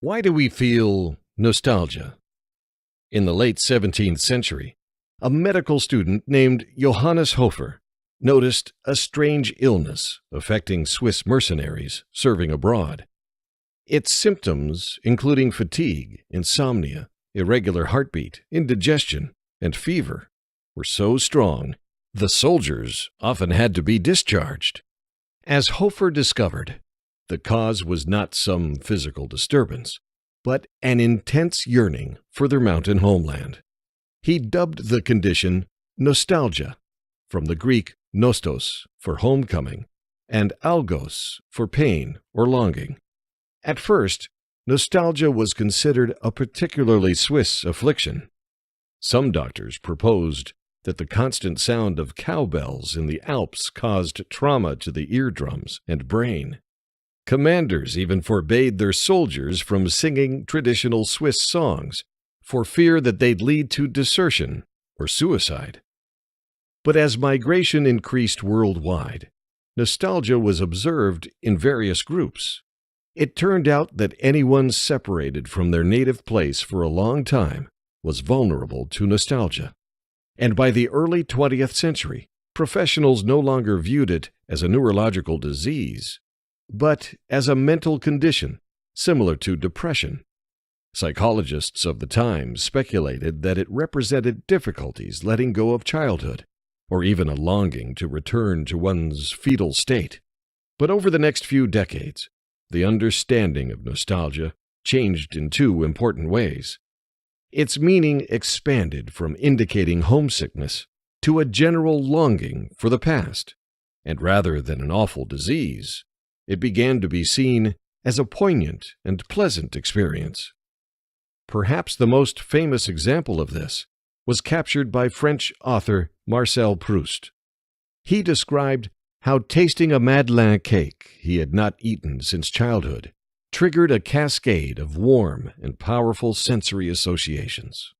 Why do we feel nostalgia? In the late 17th century, a medical student named Johannes Hofer noticed a strange illness affecting Swiss mercenaries serving abroad. Its symptoms, including fatigue, insomnia, irregular heartbeat, indigestion, and fever, were so strong the soldiers often had to be discharged. As Hofer discovered, the cause was not some physical disturbance, but an intense yearning for their mountain homeland. He dubbed the condition nostalgia, from the Greek nostos for homecoming, and algos for pain or longing. At first, nostalgia was considered a particularly Swiss affliction. Some doctors proposed that the constant sound of cowbells in the Alps caused trauma to the eardrums and brain. Commanders even forbade their soldiers from singing traditional Swiss songs for fear that they'd lead to desertion or suicide. But as migration increased worldwide, nostalgia was observed in various groups. It turned out that anyone separated from their native place for a long time was vulnerable to nostalgia. And by the early 20th century, professionals no longer viewed it as a neurological disease, but as a mental condition similar to depression. Psychologists of the time speculated that it represented difficulties letting go of childhood, or even a longing to return to one's fetal state. But over the next few decades, the understanding of nostalgia changed in two important ways. Its meaning expanded from indicating homesickness to a general longing for the past, and rather than an awful disease, it began to be seen as a poignant and pleasant experience. Perhaps the most famous example of this was captured by French author Marcel Proust. He described how tasting a Madeleine cake he had not eaten since childhood triggered a cascade of warm and powerful sensory associations.